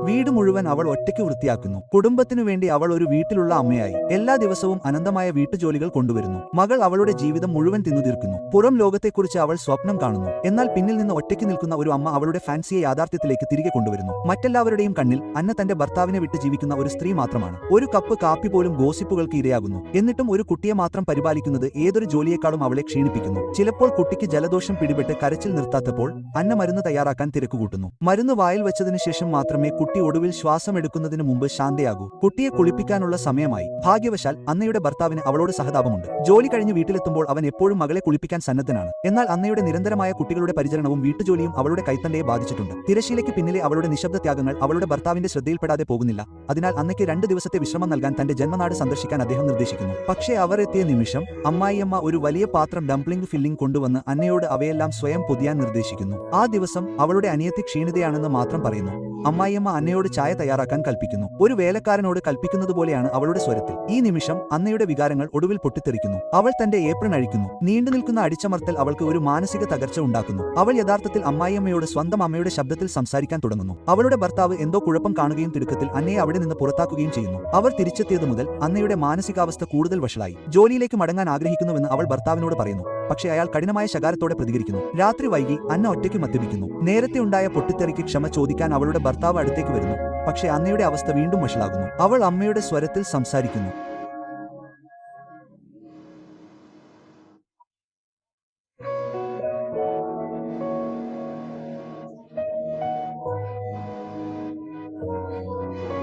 വീട് മുഴുവൻ അവൾ ഒറ്റയ്ക്ക് വൃത്തിയാക്കുന്നു. കുടുംബത്തിനു വേണ്ടി അവൾ ഒരു വീട്ടിലുള്ള അമ്മയായി. എല്ലാ ദിവസവും അനന്തമായ വീട്ടുജോലികൾ കൊണ്ടുവരുന്നു. മകൾ അവളുടെ ജീവിതം മുഴുവൻ തിന്നുതീർക്കുന്നു. പുറം ലോകത്തെക്കുറിച്ച് അവൾ സ്വപ്നം കാണുന്നു. എന്നാൽ പിന്നിൽ നിന്ന് ഒറ്റയ്ക്ക് നിൽക്കുന്ന ഒരു അമ്മ അവളുടെ ഫാൻസിയെ യാഥാർത്ഥ്യത്തിലേക്ക് തിരികെ കൊണ്ടുവരുന്നു. മറ്റെല്ലാവരുടെയും കണ്ണിൽ അന്ന തന്റെ ഭർത്താവിനെ വിട്ട് ജീവിക്കുന്ന ഒരു സ്ത്രീ മാത്രമാണ്. ഒരു കപ്പ് കാപ്പി പോലും ഗോസിപ്പുകൾക്ക് ഇരയാകുന്നു. എന്നിട്ടും ഒരു കുട്ടിയെ മാത്രം പരിപാലിക്കുന്നത് ഏതൊരു ജോലിയേക്കാളും അവളെ ക്ഷീണിപ്പിക്കുന്നു. ചിലപ്പോൾ കുട്ടിക്ക് ജലദോഷം പിടിപെട്ട് കരച്ചിൽ നിർത്താത്തപ്പോൾ അന്ന മരുന്ന് തയ്യാറാക്കാൻ തിരക്കുകൂട്ടുന്നു. മരുന്ന് വായിൽ വെച്ചതിനു ശേഷം മാത്രമേ കുട്ടി ഒടുവിൽ ശ്വാസം എടുക്കുന്നതിന് മുമ്പ് ശാന്തയാകൂ. കുട്ടിയെ കുളിപ്പിക്കാനുള്ള സമയമായി. ഭാഗ്യവശാൽ അന്നയുടെ ഭർത്താവിന് അവളോട് സഹതാപമുണ്ട്. ജോലി കഴിഞ്ഞ് വീട്ടിലെത്തുമ്പോൾ അവൻ എപ്പോഴും മകളെ കുളിപ്പിക്കാൻ സന്നദ്ധനാണ്. എന്നാൽ അന്നയുടെ നിരന്തരമായ കുട്ടികളുടെ പരിചരണവും വീട്ടുജോലിയും അവളുടെ കൈത്തണ്ടയെ ബാധിച്ചിട്ടുണ്ട്. തിരശീലയ്ക്ക് പിന്നിലെ അവളുടെ നിശബ്ദ ത്യാഗങ്ങൾ അവളുടെ ഭർത്താവിന്റെ ശ്രദ്ധയിൽപ്പെടാതെ പോകുന്നില്ല. അതിനാൽ അന്നയ്ക്ക് 2 ദിവസത്തെ വിശ്രമം നൽകാൻ തന്റെ ജന്മനാട് സന്ദർശിക്കാൻ അദ്ദേഹം നിർദ്ദേശിക്കുന്നു. പക്ഷേ അവർ എത്തിയ നിമിഷം അമ്മായിയമ്മ ഒരു വലിയ പാത്രം ഡംപ്ലിംഗ് ഫില്ലിംഗ് കൊണ്ടുവന്ന് അന്നയോട് അവയെല്ലാം സ്വയം പൊതിയാൻ നിർദ്ദേശിക്കുന്നു. ആ ദിവസം അവളുടെ അനിയത്തി ക്ഷീണിതയാണെന്ന് മാത്രം പറയുന്നു. അമ്മായിയമ്മ അന്നയോട് ചായ തയ്യാറാക്കാൻ കൽപ്പിക്കുന്നു. ഒരു വേലക്കാരനോട് കൽപ്പിക്കുന്നതുപോലെയാണ് അവളുടെ സ്വരത്തിൽ. ഈ നിമിഷം അന്നയുടെ വികാരങ്ങൾ ഒടുവിൽ പൊട്ടിത്തെറിക്കുന്നു. അവൾ തന്റെ ഏപ്രിൻ അഴിക്കുന്നു. നീണ്ടുനിൽക്കുന്ന അടിച്ചമർത്തൽ അവൾക്ക് ഒരു മാനസിക തകർച്ച ഉണ്ടാക്കുന്നു. അവൾ യഥാർത്ഥത്തിൽ അമ്മായിയമ്മയോട് സ്വന്തം അമ്മയുടെ ശബ്ദത്തിൽ സംസാരിക്കാൻ തുടങ്ങുന്നു. അവളുടെ ഭർത്താവ് എന്തോ കുഴപ്പം കാണുകയും തിടുക്കത്തിൽ അന്നയെ അവിടെ നിന്ന് പുറത്താക്കുകയും ചെയ്യുന്നു. അവർ തിരിച്ചെത്തിയതു മുതൽ അന്നയുടെ മാനസികാവസ്ഥ കൂടുതൽ വഷളായി. ജോലിയിലേക്ക് മടങ്ങാൻ ആഗ്രഹിക്കുന്നുവെന്ന് അവൾ ഭർത്താവിനോട് പറയുന്നു. പക്ഷേ അയാൾ കഠിനമായ ശകാരത്തോടെ പ്രതികരിക്കുന്നു. രാത്രി വൈകി അന്ന ഒറ്റയ്ക്ക് മദ്യപിക്കുന്നു. നേരത്തെ ഉണ്ടായ പൊട്ടിത്തെറിക്ക് ക്ഷമ ചോദിക്കാൻ അവളുടെ ഭർത്താവ് അടുത്തേക്ക് വരുന്നു. പക്ഷേ അന്നയുടെ അവസ്ഥ വീണ്ടും വഷളാകുന്നു. അവൾ അമ്മയുടെ സ്വരത്തിൽ സംസാരിക്കുന്നു.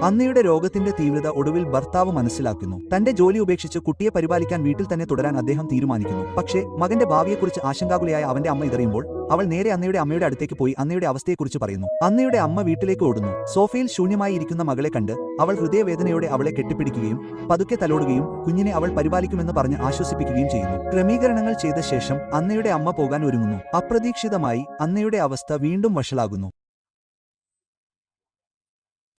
അന്നയുടെ രോഗത്തിന്റെ തീവ്രത ഒടുവിൽ ഭർത്താവ് മനസ്സിലാക്കുന്നു. തന്റെ ജോലി ഉപേക്ഷിച്ച് കുട്ടിയെ പരിപാലിക്കാൻ വീട്ടിൽ തന്നെ തുടരാൻ അദ്ദേഹം തീരുമാനിക്കുന്നു. പക്ഷേ മകന്റെ ഭാവിയെക്കുറിച്ച് ആശങ്കാകുലയായ അവന്റെ അമ്മ ഇതറിയുമ്പോൾ അവൾ നേരെ അന്നയുടെ അമ്മയുടെ അടുത്തേക്ക് പോയി അന്നയുടെ അവസ്ഥയെക്കുറിച്ച് പറയുന്നു. അന്നയുടെ അമ്മ വീട്ടിലേക്ക് ഓടുന്നു. സോഫയിൽ ശൂന്യമായി ഇരിക്കുന്ന മകളെ കണ്ട് അവൾ ഹൃദയവേദനയോടെ അവളെ കെട്ടിപ്പിടിക്കുകയും പതുക്കെ തലോടുകയും കുഞ്ഞിനെ അവൾ പരിപാലിക്കുമെന്ന് പറഞ്ഞ് ആശ്വസിപ്പിക്കുകയും ചെയ്യുന്നു. ക്രമീകരണങ്ങൾ ചെയ്ത ശേഷം അന്നയുടെ അമ്മ പോകാൻ ഒരുങ്ങുന്നു. അപ്രതീക്ഷിതമായി അന്നയുടെ അവസ്ഥ വീണ്ടും വഷളാകുന്നു.